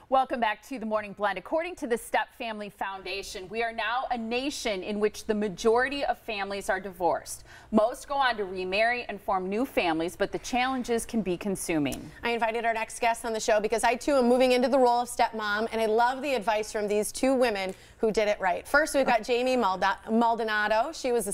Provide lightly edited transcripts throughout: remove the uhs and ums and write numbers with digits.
Welcome back to the Morning Blend. According to the Step Family Foundation, we are now a nation in which the majority of families are divorced. Most go on to remarry and form new families, but the challenges can be consuming. I invited our next guest on the show because I too am moving into the role of stepmom, and I love the advice from these two women who did it right. First, we've got Jamie Maldonado. She has a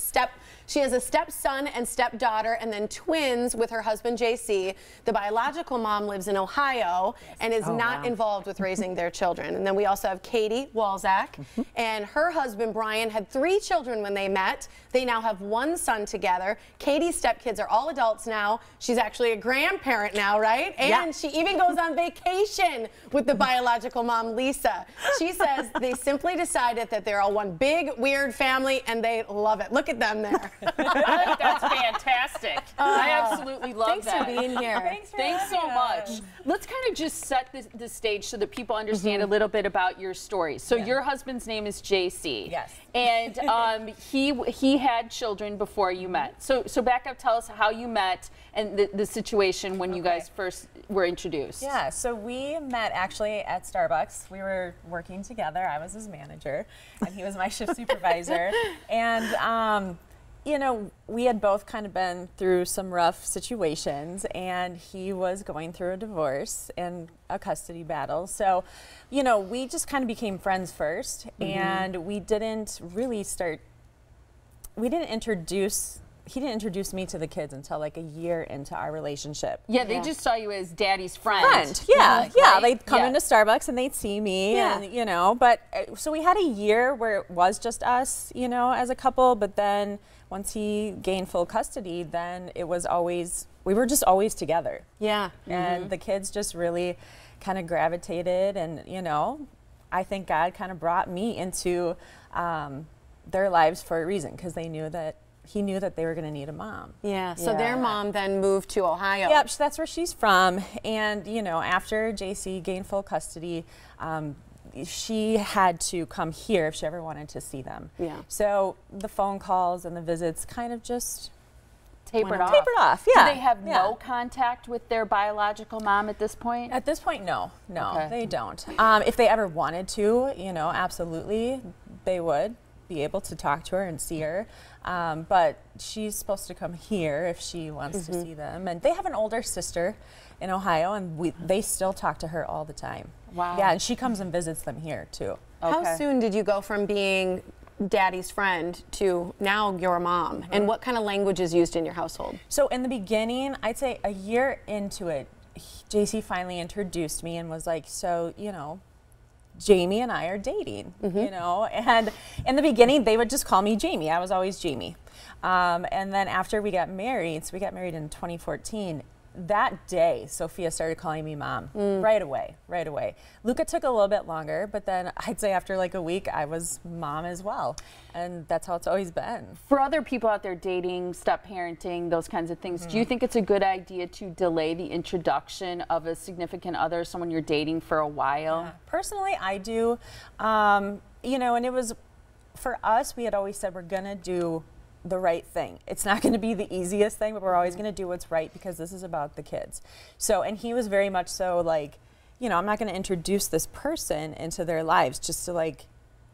stepson and stepdaughter, and then twins with her husband JC. The biological mom lives in Ohio and is not involved with raising their children. And then we also have Katie Walczak, and her husband Brian had 3 children when they met. They now have 1 son together. Katie's stepkids are all adults now. She's actually a grandparent now, right? And she even goes on vacation with the biological mom, Lisa. She says they simply decided that they're all one big, weird family, and they love it. Look at them there. I think that's fantastic. I absolutely love that. Thanks for being here. Thanks so much. Let's kind of just set the stage so that people understand a little bit about your story. So your husband's name is JC. Yes. And he had children before you met. So back up, tell us how you met and the situation when you guys first were introduced. Yeah, so we met actually at Starbucks. We were working together. I was his manager and he was my shift supervisor. And you know, we had both kind of been through some rough situations, and he was going through a divorce and a custody battle. So, you know, we just kind of became friends first, and we didn't really he didn't introduce me to the kids until like a year into our relationship. Yeah, they just saw you as daddy's friend. Yeah, yeah. They'd come into Starbucks and they'd see me, and you know, but so we had a year where it was just us, you know, as a couple, but then once he gained full custody, then it was always, we were just always together. Yeah. And the kids just really kind of gravitated, and you know, I think God kind of brought me into their lives for a reason, because they knew that he knew that they were going to need a mom. Yeah, so their mom then moved to Ohio. Yep, that's where she's from. And, you know, after JC gained full custody, she had to come here if she ever wanted to see them. Yeah. So the phone calls and the visits kind of just tapered off. Yeah. Do they have no contact with their biological mom at this point? At this point, no, they don't. If they ever wanted to, you know, absolutely, they would be able to talk to her and see her. But she's supposed to come here if she wants to see them. And they have an older sister in Ohio, and they still talk to her all the time. Wow. Yeah, and she comes and visits them here too. How soon did you go from being daddy's friend to now you're a mom? And what kind of language is used in your household? So in the beginning, I'd say a year into it, JC finally introduced me and was like, so, you know, Jamie and I are dating, you know, and in the beginning they would just call me Jamie. I was always Jamie. And then after we got married, so we got married in 2014, that day Sophia started calling me mom right away. Luca took a little bit longer, but then I'd say after like a week I was mom as well. And that's how it's always been. For other people out there dating, step parenting, those kinds of things, do you think it's a good idea to delay the introduction of a significant other, someone you're dating for a while? Yeah. Personally, I do. You know, and it was, for us, we had always said we're gonna do the right thing. It's not going to be the easiest thing, but we're always going to do what's right because this is about the kids. So, and he was very much so like, you know, I'm not going to introduce this person into their lives just to like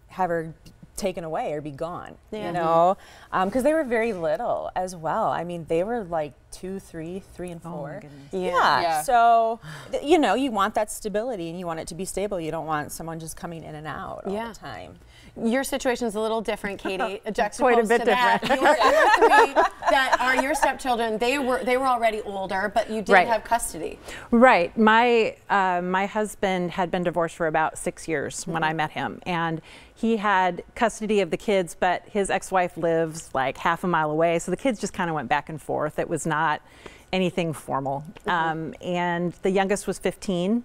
have her taken away or be gone, you know, because they were very little as well. I mean, they were like 2, 3, 3 and 4. Yeah. So, you know, you want that stability and you want it to be stable. You don't want someone just coming in and out all the time. Your situation is a little different, Katie. Quite a bit different. Your 3 that are your stepchildren, they were already older, but you did have custody. Right. My my husband had been divorced for about 6 years when I met him, and he had custody of the kids, but his ex-wife lives like half a mile away, so the kids just kind of went back and forth. It was not anything formal. And the youngest was 15.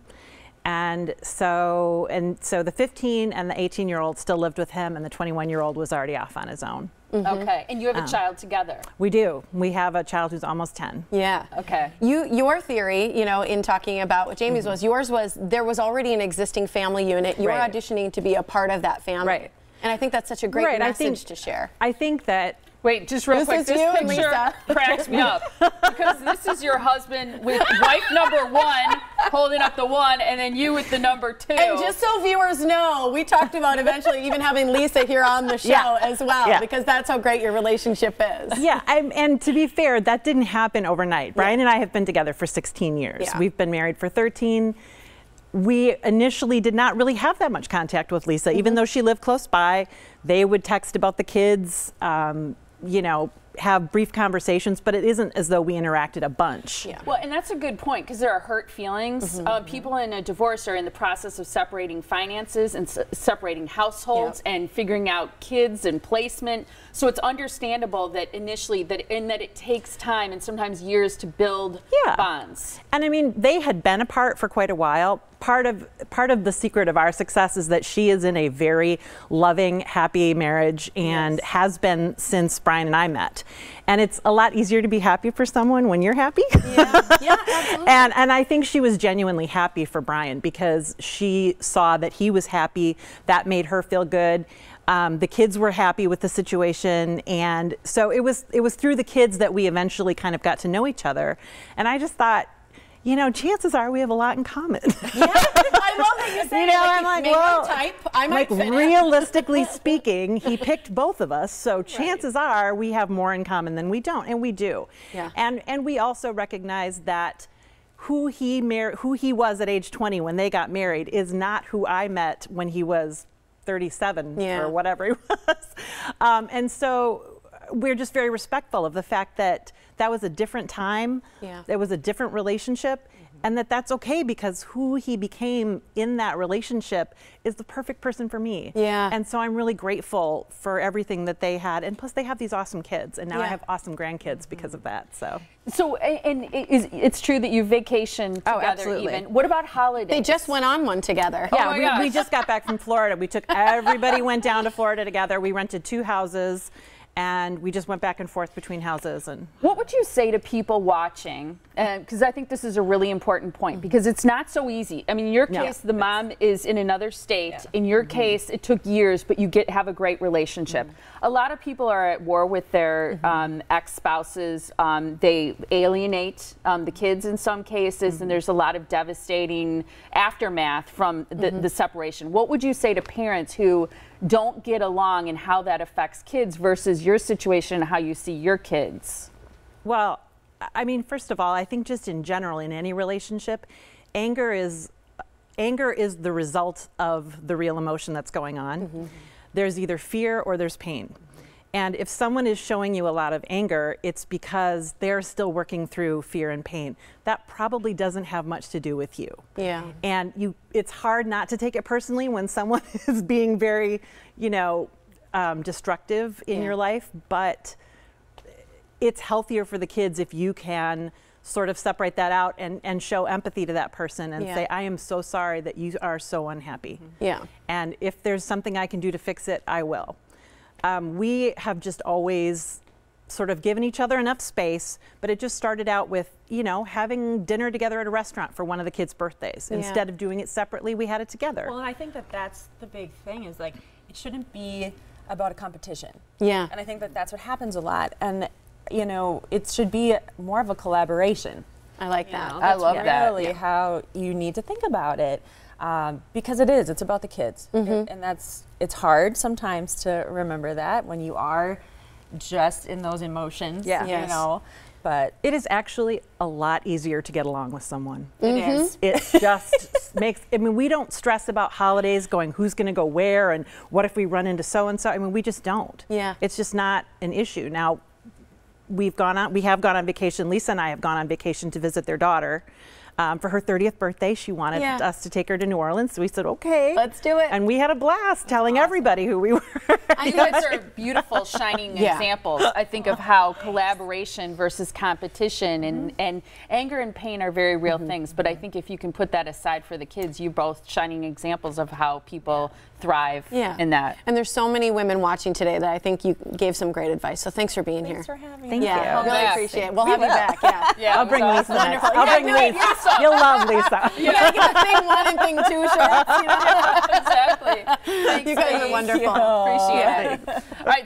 And so the 15 and the 18-year-old still lived with him, and the 21-year-old was already off on his own. Okay, and you have a child together. We do. We have a child who's almost 10. Yeah. Okay. Your theory, you know, in talking about what Jamie's was, yours was there was already an existing family unit. You were auditioning to be a part of that family. Right. And I think that's such a great message to share. I think that Wait, just real quick. This picture cracks me up because this is your husband with wife number 1 holding up the 1, and then you with the number 2. And just so viewers know, we talked about eventually even having Lisa here on the show as well, because that's how great your relationship is. Yeah, and to be fair, that didn't happen overnight. Brian and I have been together for 16 years. Yeah. We've been married for 13. We initially did not really have that much contact with Lisa, even though she lived close by. They would text about the kids, you know, have brief conversations, but it isn't as though we interacted a bunch. Yeah. Well, and that's a good point, because there are hurt feelings. People in a divorce are in the process of separating finances and separating households and figuring out kids and placement. So it's understandable that initially that it takes time and sometimes years to build bonds. And I mean, they had been apart for quite a while. Part of the secret of our success is that she is in a very loving, happy marriage and has been since Brian and I met. And it's a lot easier to be happy for someone when you're happy. Yeah, absolutely. And I think she was genuinely happy for Brian because she saw that he was happy. That made her feel good. The kids were happy with the situation, and so it was through the kids that we eventually kind of got to know each other. And I just thought, you know, chances are we have a lot in common. Yeah, I love that you say You know, like, I'm like, maybe well, type, I might fit in. realistically speaking, he picked both of us, so chances are we have more in common than we don't, and we do. Yeah. And we also recognize that who he was at age 20 when they got married is not who I met when he was 37 or whatever he was. And so we're just very respectful of the fact that that was a different time. It was a different relationship, and that's okay because who he became in that relationship is the perfect person for me. And so I'm really grateful for everything that they had, and plus they have these awesome kids, and now I have awesome grandkids because of that. So, and it's true that you vacation together. Absolutely. Even. What about holidays? They just went on one together. Yeah, we just got back from Florida. We took everybody went down to Florida together. We rented 2 houses. And we just went back and forth between houses. And what would you say to people watching? Because I think this is a really important point, because it's not so easy. I mean, in your case, the mom is in another state. In your case, it took years, but you have a great relationship. A lot of people are at war with their ex-spouses. They alienate the kids in some cases, and there's a lot of devastating aftermath from the separation. What would you say to parents who don't get along and how that affects kids versus your situation and how you see your kids? Well, I mean, first of all, I think just in general in any relationship, anger is the result of the real emotion that's going on. There's either fear or there's pain. And if someone is showing you a lot of anger, it's because they're still working through fear and pain. That probably doesn't have much to do with you. And it's hard not to take it personally when someone is being very, you know, destructive in your life, but it's healthier for the kids if you can sort of separate that out and show empathy to that person and say, I am so sorry that you are so unhappy. And if there's something I can do to fix it, I will. We have just always sort of given each other enough space, but it just started out with, you know, having dinner together at a restaurant for one of the kids' birthdays. Instead of doing it separately, we had it together. Well, and I think that that's the big thing is like, it shouldn't be about a competition. And I think that that's what happens a lot. And, you know, it should be more of a collaboration. I like that. I love that. That's really how you need to think about it. Because it's about the kids. And it's hard sometimes to remember that when you are just in those emotions, you know, but it is actually a lot easier to get along with someone. It is. It just makes, I mean, we don't stress about holidays going who's going to go where and what if we run into so-and-so. I mean, we just don't. It's just not an issue. Now, we have gone on vacation. Lisa and I have gone on vacation to visit their daughter. For her 30th birthday, she wanted us to take her to New Orleans, so we said, okay. Let's do it. And we had a blast telling everybody who we were. You guys are beautiful, shining examples, I think, of how collaboration versus competition and anger and pain are very real things. But I think if you can put that aside for the kids, you both shining examples of how people thrive in that. And there's so many women watching today that I think you gave some great advice. So thanks for being here. Thanks for having Thank me. you. Really appreciate it. We'll have you back. I'll bring Lisa next. I'll bring Lisa. You'll love Lisa. You gotta get the thing 1 and thing 2 shirts. You know? Exactly. You guys are wonderful. Appreciate it. All right.